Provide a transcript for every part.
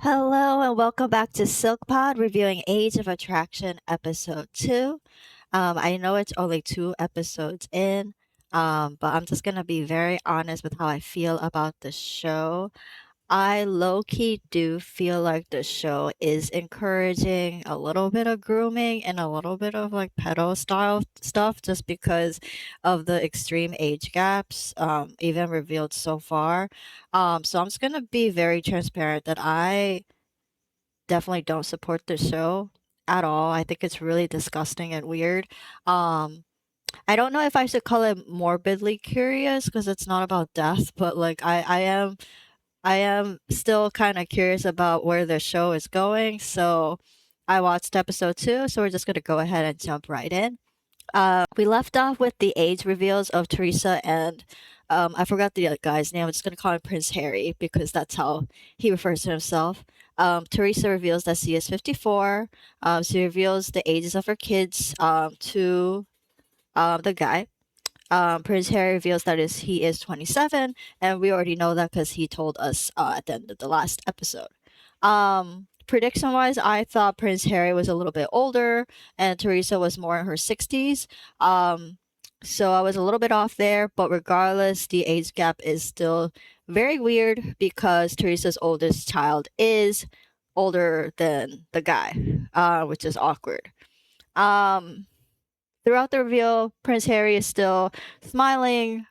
Hello and welcome back to Silk Pod reviewing Age of Attraction episode 2. I know it's only 2 episodes in, but I'm just gonna be very honest with how I feel about the show. I low key do feel like the show is encouraging a little bit of grooming and a little bit of like pedo style stuff just because of the extreme age gaps, even revealed so far. So I'm just gonna be very transparent that I definitely don't support the show at all. I think it's really disgusting and weird. Um, I don't know if I should call it morbidly curious because it's not about death, but like I am still kind of curious about where the show is going. So I watched episode 2, so we're just gonna go ahead and jump right in. We left off with the age reveals of Teresa and I forgot the other guy's name. I'm just gonna call him Prince Harry because that's how he refers to himself. Teresa reveals that she is 54. She reveals the ages of her kids to the guy. Prince Harry reveals that he is 27, and we already know that because he told us at the end of the last episode. Prediction wise, I thought Prince Harry was a little bit older, and Teresa was more in her 60s. Um, so I was a little bit off there, but regardless, the age gap is still very weird because Teresa's oldest child is older than the guy, which is awkward. Um, Throughout the reveal, Prince Harry is still smiling.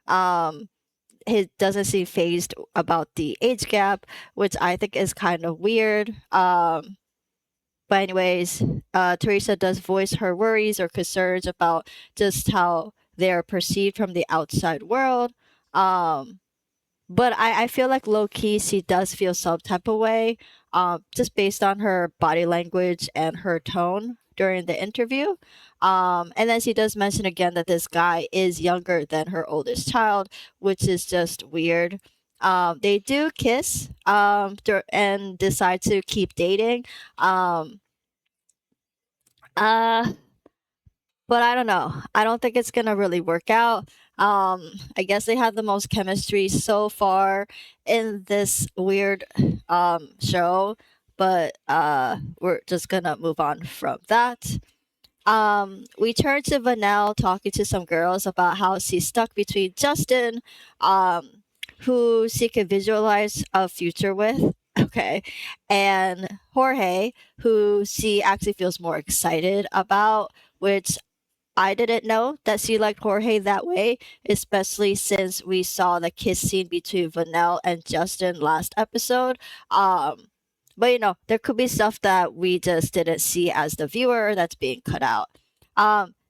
He doesn't seem phased about the age gap, which I think is kind of weird. But anyways, Teresa does voice her worries or concerns about just how they're perceived from the outside world. Um, but I feel like low key she does feel some type of way, just based on her body language and her tone during the interview. And then she does mention again that this guy is younger than her oldest child, which is just weird. They do kiss and decide to keep dating. Um, uh, but I don't know. I don't think it's gonna really work out. I guess they have the most chemistry so far in this weird show, but we're just gonna move on from that. We turn to Vanelle talking to some girls about how she's stuck between Justin, who she can visualize a future with. Okay. And Jorge, who she actually feels more excited about, which I didn't know that she liked Jorge that way, especially since we saw the kiss scene between Vanelle and Justin last episode. But there could be stuff that we just didn't see as the viewer that's being cut out.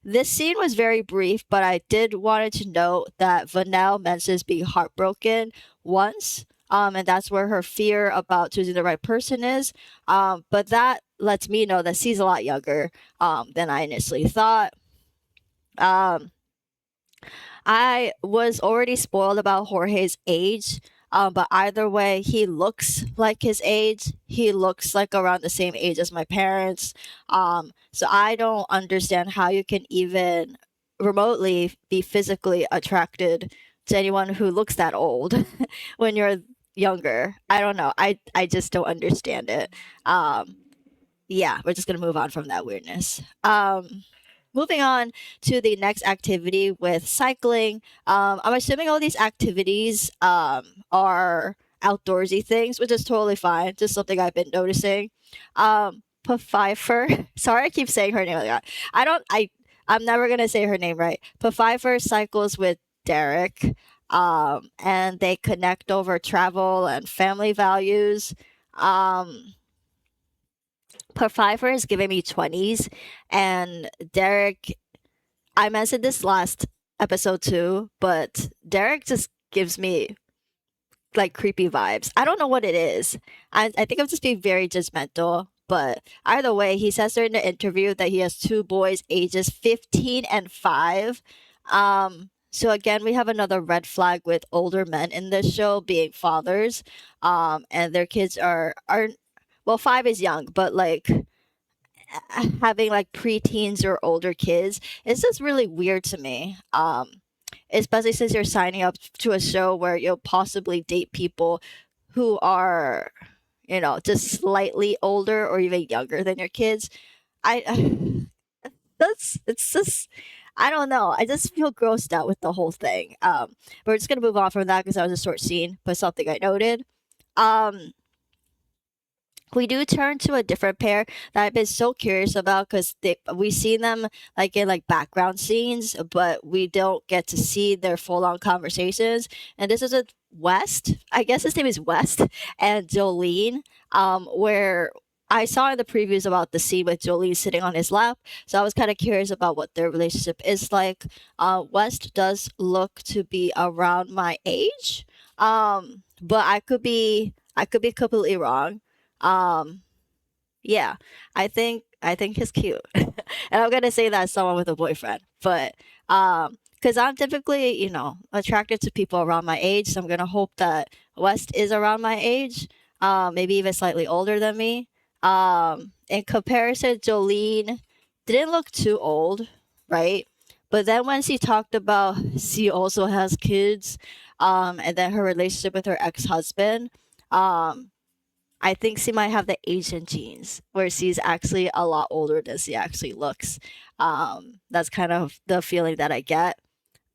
This scene was very brief, but I did wanted to note that Vanelle mentions being heartbroken once. And that's where her fear about choosing the right person is. But that lets me know that she's a lot younger than I initially thought. Um, I was already spoiled about Jorge's age, but either way, he looks like his age. He looks like around the same age as my parents. So I don't understand how you can even remotely be physically attracted to anyone who looks that old when you're younger. I don't know. I just don't understand it. Um, yeah, we're just gonna move on from that weirdness. Moving on to the next activity with cycling. I'm assuming all these activities are outdoorsy things, which is totally fine. Just something I've been noticing. Pfeiffer, sorry, I keep saying her name like that. I don't. I'm never gonna say her name right. Pfeiffer cycles with Derek, and they connect over travel and family values. Um, Pfeiffer is giving me 20s, and Derek, I mentioned this last episode too, but Derek just gives me like creepy vibes. I don't know what it is. I think I'm just being very judgmental. But either way, he says during the interview that he has two boys, ages 15 and 5. So again, we have another red flag with older men in this show being fathers. And their kids are well, 5 is young, but like having like preteens or older kids is just really weird to me. Especially since you're signing up to a show where you'll possibly date people who are, just slightly older or even younger than your kids. I that's it's just I don't know. I just feel grossed out with the whole thing. But we're just gonna move on from that because that was a short scene, but something I noted. Um, we do turn to a different pair that I've been so curious about because we see them like in like background scenes, but we don't get to see their full on conversations. And this is with West. I guess his name is West and Jolene. Where I saw in the previews about the scene with Jolene sitting on his lap, so I was kind of curious about what their relationship is like. West does look to be around my age, but I could be completely wrong. um, yeah, I think he's cute, and I'm gonna say that as someone with a boyfriend, but because I'm typically attracted to people around my age, so I'm gonna hope that West is around my age, maybe even slightly older than me. In comparison, Jolene didn't look too old, right? But then when she talked about she also has kids, and then her relationship with her ex-husband, um I think she might have the Asian genes where she's actually a lot older than she actually looks. That's kind of the feeling that I get.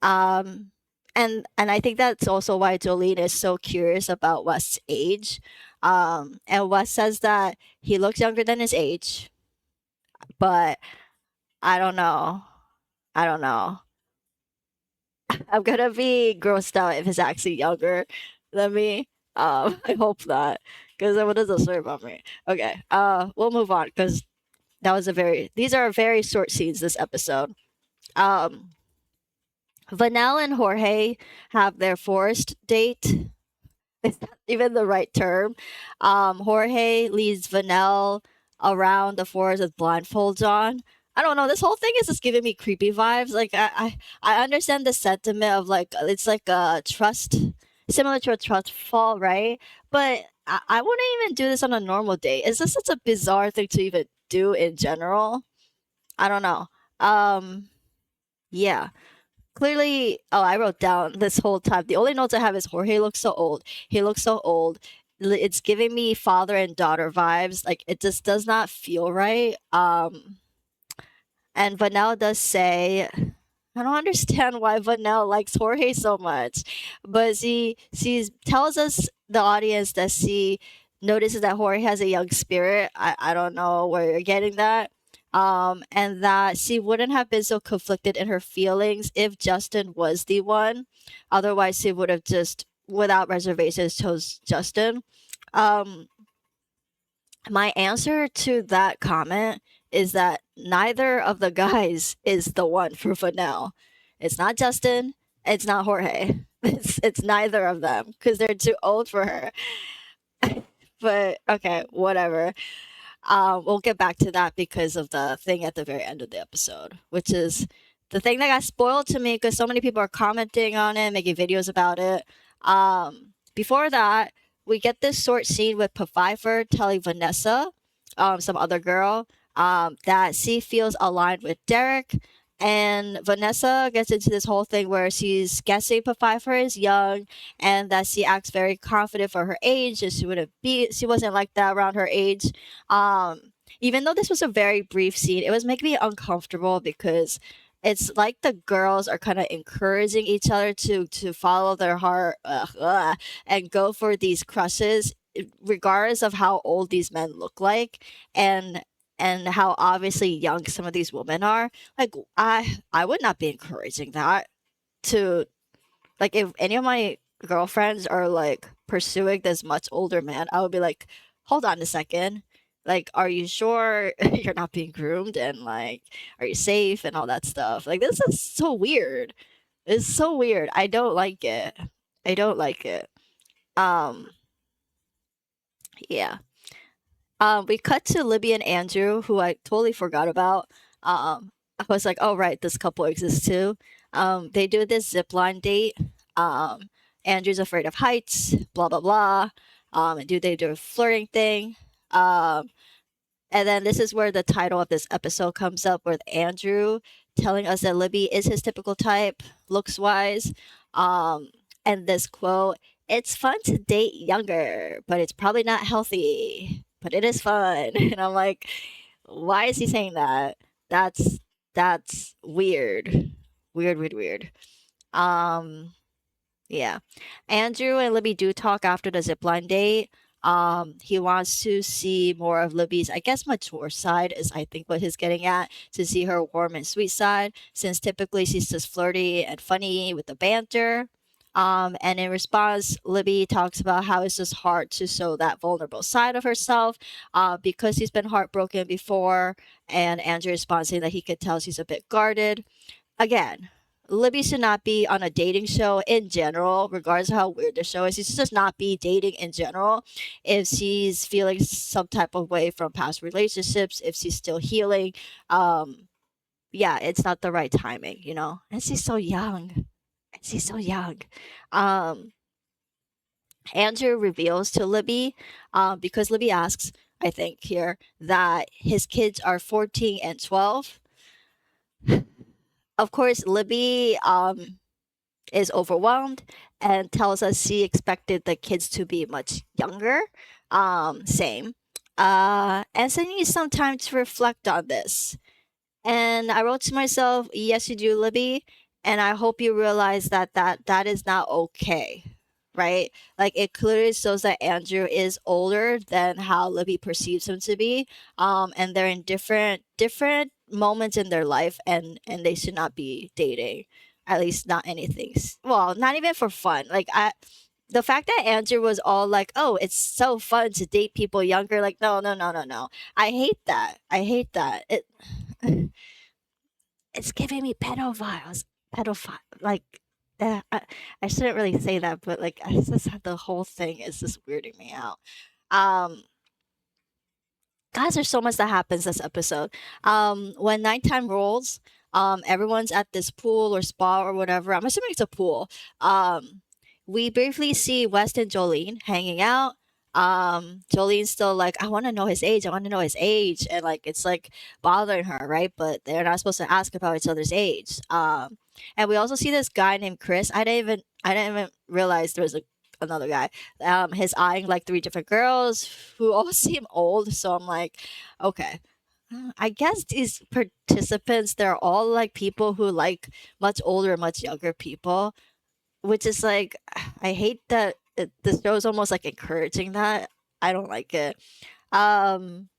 Um, and I think that's also why Jolene is so curious about West's age. And West says that he looks younger than his age, but I don't know. I don't know. I'm gonna be grossed out if he's actually younger than me. I hope not, because then what does it say about me? Okay. We'll move on because these are very short scenes this episode. Um, Vanel and Jorge have their forest date. Is that even the right term? Jorge leads Vanel around the forest with blindfolds on. I don't know. This whole thing is just giving me creepy vibes. Like I understand the sentiment of like it's like a trust, similar to a trust fall, right? But I wouldn't even do this on a normal date. It's just such a bizarre thing to even do in general. I don't know. Um, yeah. Clearly, oh, I wrote down this whole time. The only notes I have is Jorge looks so old. He looks so old. It's giving me father and daughter vibes. Like it just does not feel right. And Vanel does say, I don't understand why Vanel likes Jorge so much, but she tells us the audience that she notices that Jorge has a young spirit. I don't know where you're getting that. And that she wouldn't have been so conflicted in her feelings if Justin was the one. Otherwise, she would have just, without reservations, chose Justin. Um, my answer to that comment is that neither of the guys is the one for Vanel. It's not Justin. It's not Jorge. It's neither of them because they're too old for her. But okay, whatever. We'll get back to that because of the thing at the very end of the episode, which is the thing that got spoiled to me because so many people are commenting on it, making videos about it. Before that, we get this short scene with Pfeiffer telling Vanessa, some other girl, that she feels aligned with Derek. And Vanessa gets into this whole thing where she's guessing Pfeiffer is young and that she acts very confident for her age and she wasn't like that around her age. Even though this was a very brief scene, it was making me uncomfortable because it's like the girls are kind of encouraging each other to follow their heart, and go for these crushes regardless of how old these men look like, and how obviously young some of these women are. Like I would not be encouraging that to, like, if any of my girlfriends are like pursuing this much older man, I would be like, hold on a second. Like, are you sure you're not being groomed, and like, are you safe and all that stuff? Like, this is so weird. It's so weird. I don't like it. I don't like it. Um, yeah. We cut to Libby and Andrew, who I totally forgot about. I was like, oh right, this couple exists too. They do this zip line date. Um, Andrew's afraid of heights, blah blah blah. And they do a flirting thing. Um, and then this is where the title of this episode comes up with Andrew telling us that Libby is his typical type, looks wise. Um, and this quote, it's fun to date younger, but it's probably not healthy, but it is fun. And I'm like, why is he saying that? That's that's weird. Weird, weird, weird. Um yeah. Andrew and Libby do talk after the zipline date. He wants to see more of Libby's, I guess, mature side is I think what he's getting at, to see her warm and sweet side, since typically she's just flirty and funny with the banter. And in response, Libby talks about how it's just hard to show that vulnerable side of herself, because he's been heartbroken before. And Andrew responds saying that he could tell she's a bit guarded. Again, Libby should not be on a dating show in general, regardless of how weird the show is. She should just not be dating in general. If she's feeling some type of way from past relationships, if she's still healing, yeah, it's not the right timing, you know? And she's so young. And she's so young. Um, Andrew reveals to Libby, because Libby asks, I think here, that his kids are 14 and 12. Of course, Libby is overwhelmed and tells us she expected the kids to be much younger. Same. And so I need some time to reflect on this. And I wrote to myself, yes, you do, Libby. And I hope you realize that is not okay. Right? Like it clearly shows that Andrew is older than how Libby perceives him to be. And they're in different moments in their life, and they should not be dating. At least not anything. Well, not even for fun. The fact that Andrew was all like, "Oh, it's so fun to date people younger." Like, no, no, no, no, no. I hate that. I hate that. It's giving me pedophiles. Pedophile. Like, I shouldn't really say that, but like, I just the whole thing is just weirding me out. Um, Guys, there's so much that happens this episode. When nighttime rolls, everyone's at this pool or spa or whatever. I'm assuming it's a pool. We briefly see West and Jolene hanging out. Jolene's still like, I want to know his age. I want to know his age, and like it's like bothering her, right? But they're not supposed to ask about each other's age. And we also see this guy named Chris. I didn't even realize there was another guy. His eyeing like three different girls who all seem old. So I'm like, okay. I guess these participants, they're all like people who like much older, much younger people, which is like, I hate that the show's almost like encouraging that. I don't like it. Um,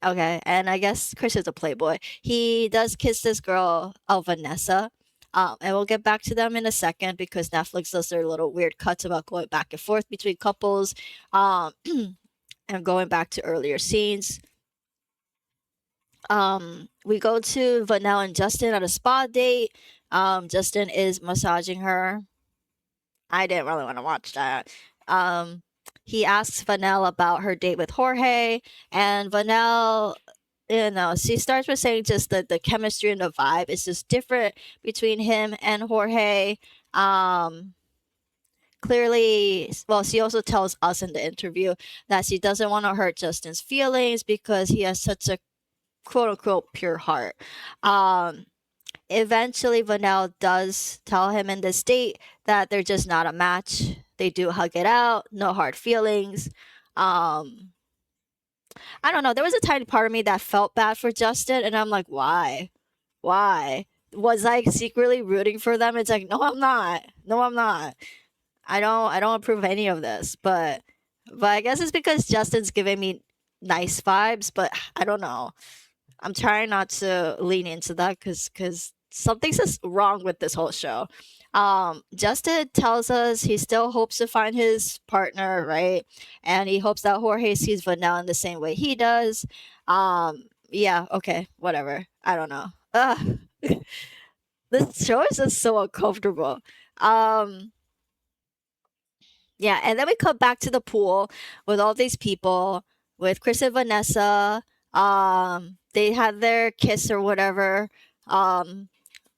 okay, and I guess Chris is a playboy. He does kiss this girl, Vanessa. And we'll get back to them in a second because Netflix does their little weird cuts about going back and forth between couples, um, and going back to earlier scenes. We go to Vanessa and Justin at a spa date. Justin is massaging her. I didn't really want to watch that. Um, he asks Vanelle about her date with Jorge, and Vanelle, you know, she starts with saying just the chemistry and the vibe is just different between him and Jorge. Um, Clearly, well, she also tells us in the interview that she doesn't want to hurt Justin's feelings because he has such a quote unquote pure heart. Um, Eventually, Vanel does tell him in this date that they're just not a match. They do hug it out, no hard feelings. Um, I don't know. There was a tiny part of me that felt bad for Justin, and I'm like, why? Why? Was I secretly rooting for them? It's like, no, I'm not. No, I'm not. I don't approve any of this, but I guess it's because Justin's giving me nice vibes, but I don't know. I'm trying not to lean into that because something's just wrong with this whole show. Justin tells us he still hopes to find his partner, right? And he hopes that Jorge sees Vanilla in the same way he does. Yeah, okay, whatever. I don't know. Ugh. This show is just so uncomfortable. Um, yeah, and then we come back to the pool with all these people, with Chris and Vanessa. They had their kiss or whatever. Um,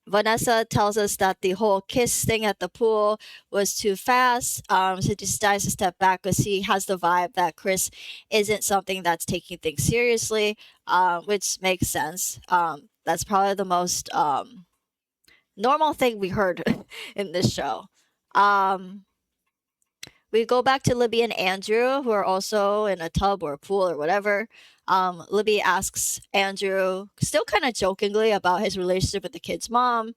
Vanessa tells us that the whole kiss thing at the pool was too fast. So she decides to step back because she has the vibe that Chris isn't something that's taking things seriously, which makes sense. That's probably the most normal thing we heard in this show. Um, we go back to Libby and Andrew, who are also in a tub or a pool or whatever. Libby asks Andrew, still kind of jokingly, about his relationship with the kid's mom.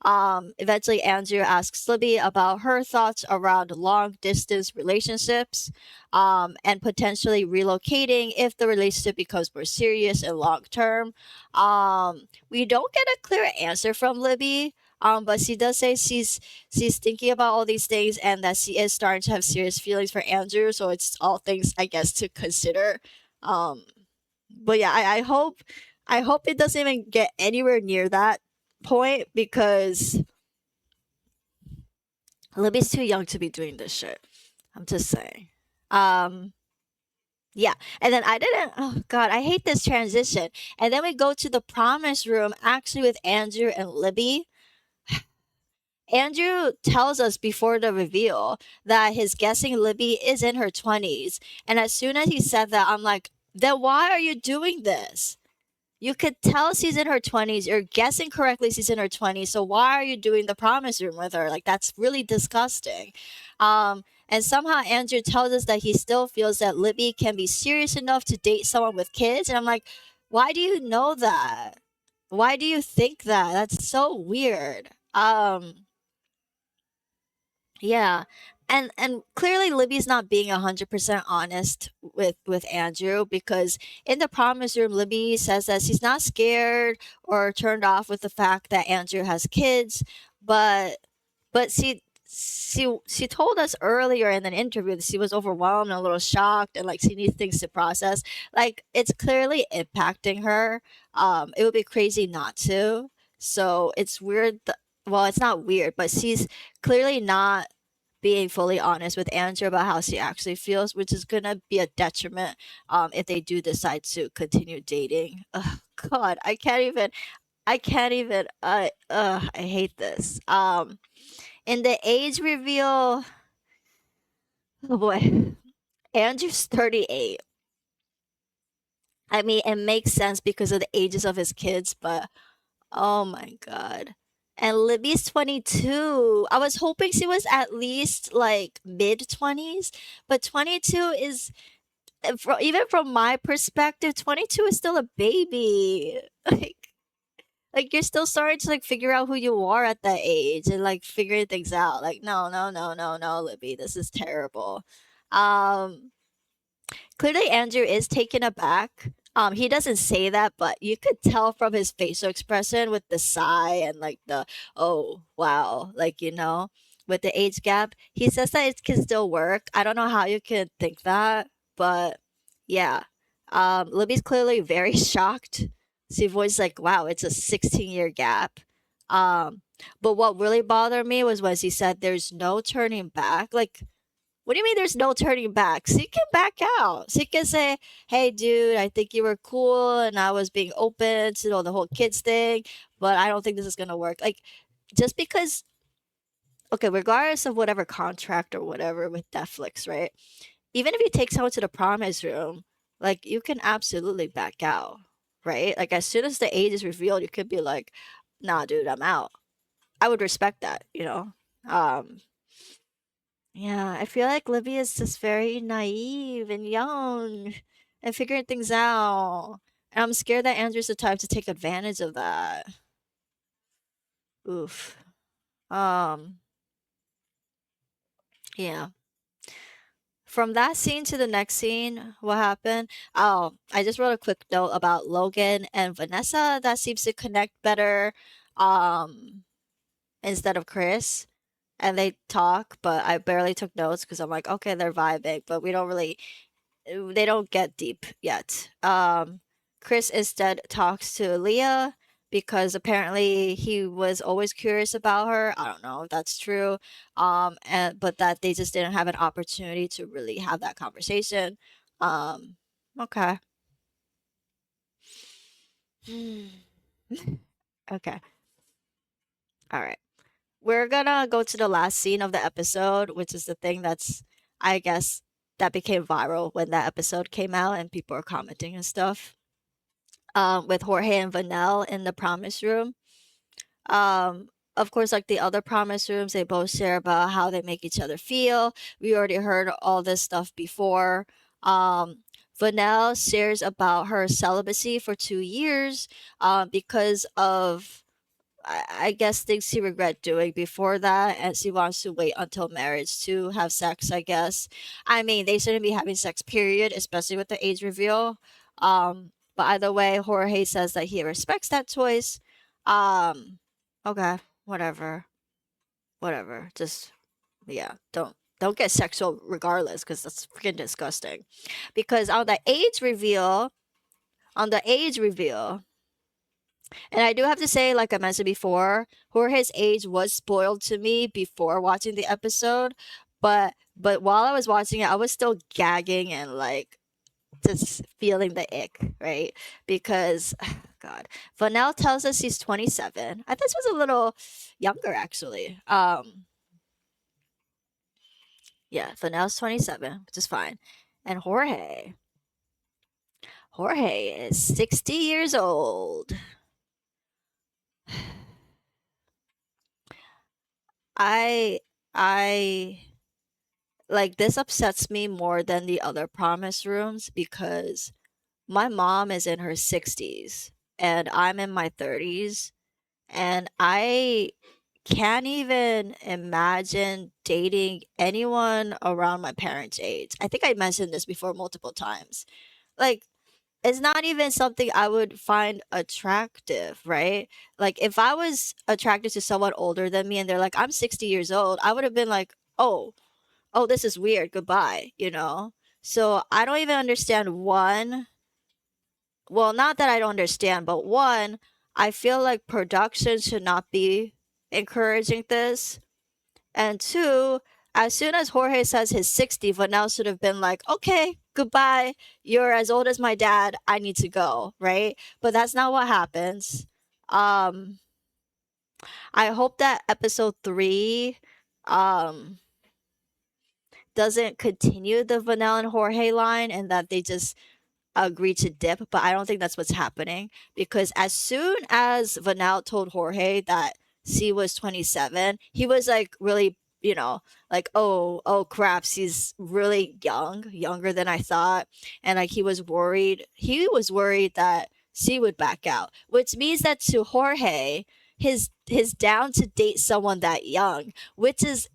Eventually, Andrew asks Libby about her thoughts around long distance relationships, and potentially relocating if the relationship becomes more serious and long term. We don't get a clear answer from Libby. But she does say she's thinking about all these things and that she is starting to have serious feelings for Andrew. So it's all things, I guess, to consider. Um, but yeah, I hope it doesn't even get anywhere near that point, because Libby's too young to be doing this shit. I'm just saying. Um, yeah, and then I didn't. Oh God, I hate this transition. And then we go to the promise room, actually with Andrew and Libby. Andrew tells us before the reveal that he's guessing Libby is in her 20s. And as soon as he said that, I'm like, then why are you doing this? You could tell she's in her 20s. You're guessing correctly she's in her 20s. So why are you doing the promise room with her? Like, that's really disgusting. And somehow Andrew tells us that he still feels that Libby can be serious enough to date someone with kids. And I'm like, why do you know that? Why do you think that? That's so weird. Yeah. And clearly Libby's not being 100% honest with Andrew, because in the promise room Libby says that she's not scared or turned off with the fact that Andrew has kids, but she told us earlier in an interview that she was overwhelmed and a little shocked, and like she needs things to process. Like, it's clearly impacting her. It would be crazy not to. So it's weird well, it's not weird, but she's clearly not being fully honest with Andrew about how she actually feels, which is gonna be a detriment if they do decide to continue dating. Ugh, God, I can't even I hate this. In the age reveal, oh boy, Andrew's 38. I mean, it makes sense because of the ages of his kids, but oh my God. And Libby's 22. I was hoping she was at least like mid 20s, but 22 is, even from my perspective, 22 is still a baby. Like you're still starting to like figure out who you are at that age and like figuring things out. Like, no, no, no, no, no, Libby, this is terrible. Um, Clearly Andrew is taken aback. He doesn't say that, but you could tell from his facial expression with the sigh and like the, oh wow, like, with the age gap. He says that it can still work. I don't know how you can think that, but yeah. Libby's clearly very shocked. She voiced like, wow, it's a 16-year gap. Um, but what really bothered me was when she said there's no turning back. Like, what do you mean there's no turning back? She can back out. She can say, hey, dude, I think you were cool and I was being open to the whole kids thing, but I don't think this is going to work. Like, just because, okay, regardless of whatever contract or whatever with Netflix, right? Even if you take someone to the promise room, like, you can absolutely back out, right? Like, as soon as the age is revealed, you could be like, nah, dude, I'm out. I would respect that. Um, Yeah, I feel like Libby is just very naive and young and figuring things out. And I'm scared that Andrew's the type to take advantage of that. Oof. Um, yeah. From that scene to the next scene, what happened? Oh, I just wrote a quick note about Logan and Vanessa that seems to connect better um instead of Chris. And they talk, but I barely took notes because I'm like, okay, they're vibing, but they don't get deep yet. Chris instead talks to Leah because apparently he was always curious about her. I don't know if that's true. And but that they just didn't have an opportunity to really have that conversation. Um, okay. Okay. All right. We're gonna go to the last scene of the episode, which is the thing that's, I guess, that became viral when that episode came out and people are commenting and stuff. With Jorge and Vanel in the promise room. Um, of course, like the other promise rooms, they both share about how they make each other feel. We already heard all this stuff before. Um, Vanelle shares about her celibacy for 2 years because of, I guess, things she regret doing before that, and she wants to wait until marriage to have sex, I guess. I mean, they shouldn't be having sex, period, especially with the age reveal. But either way, Jorge says that he respects that choice. Um, okay, whatever, whatever. Just yeah, don't get sexual regardless, because that's freaking disgusting. Because on the age reveal, and I do have to say, like I mentioned before, Jorge's age was spoiled to me before watching the episode, but while I was watching it, I was still gagging and like just feeling the ick, right? Because God, Vanel tells us she's 27. I thought she was a little younger actually. Yeah, Vanel's 27, which is fine. And Jorge is 60 years old. I I like, this upsets me more than the other promise rooms because my mom is in her 60s and I'm in my 30s, and I can't even imagine dating anyone around my parents' age. I think I mentioned this before multiple times. Like, it's not even something I would find attractive, right? Like, if I was attracted to someone older than me and they're like, I'm 60 years old, I would have been like, oh, this is weird, goodbye, you know? So I don't even understand one. Well, not that I don't understand, but one, I feel like production should not be encouraging this. And two, as soon as Jorge says he's 60, Vanel should have been like, okay, goodbye. You're as old as my dad. I need to go, right? But that's not what happens. Um, I hope that episode 3 um doesn't continue the Vanel and Jorge line and that they just agree to dip, but I don't think that's what's happening because as soon as Vanel told Jorge that C was 27, he was like really, like, oh crap, she's really young, younger than I thought. And like he was worried that C would back out, which means that to Jorge, his down to date someone that young, which is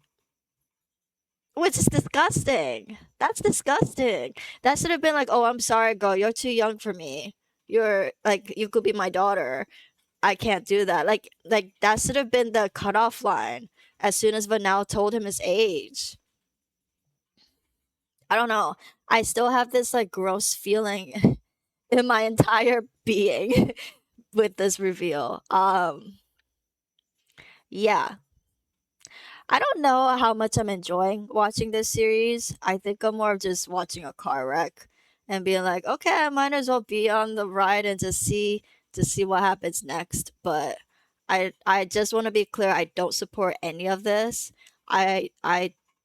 disgusting. That's disgusting. That should have been like, "Oh, I'm sorry, girl. You're too young for me. You're like, you could be my daughter. I can't do that." Like that should have been the cutoff line as soon as Vanel told him his age. I don't know. I still have this like gross feeling in my entire being with this reveal. Yeah. I don't know how much I'm enjoying watching this series. I think I'm more of just watching a car wreck and being like, okay, I might as well be on the ride and just see what happens next. But I just want to be clear, I don't support any of this. I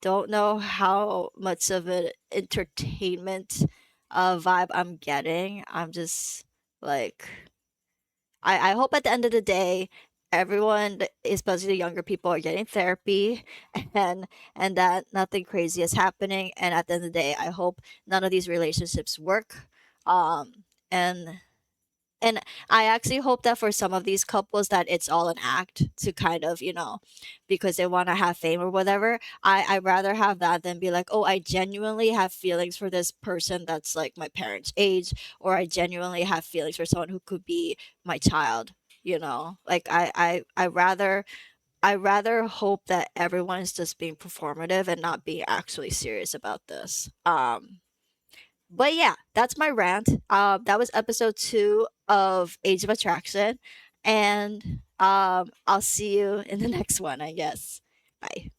don't know how much of an entertainment vibe I'm getting. I'm just like I hope at the end of the day, everyone, especially the younger people, are getting therapy and and that nothing crazy is happening. And at the end of the day, I hope none of these relationships work. Um, and and I actually hope that for some of these couples that it's all an act to kind of, because they want to have fame or whatever. I rather have that than be like, oh, I genuinely have feelings for this person that's like my parents' age, or I genuinely have feelings for someone who could be my child. Like I rather hope that everyone's just being performative and not being actually serious about this. But yeah, that's my rant. That was episode 2 of Age of Attraction, and I'll see you in the next one, I guess. Bye.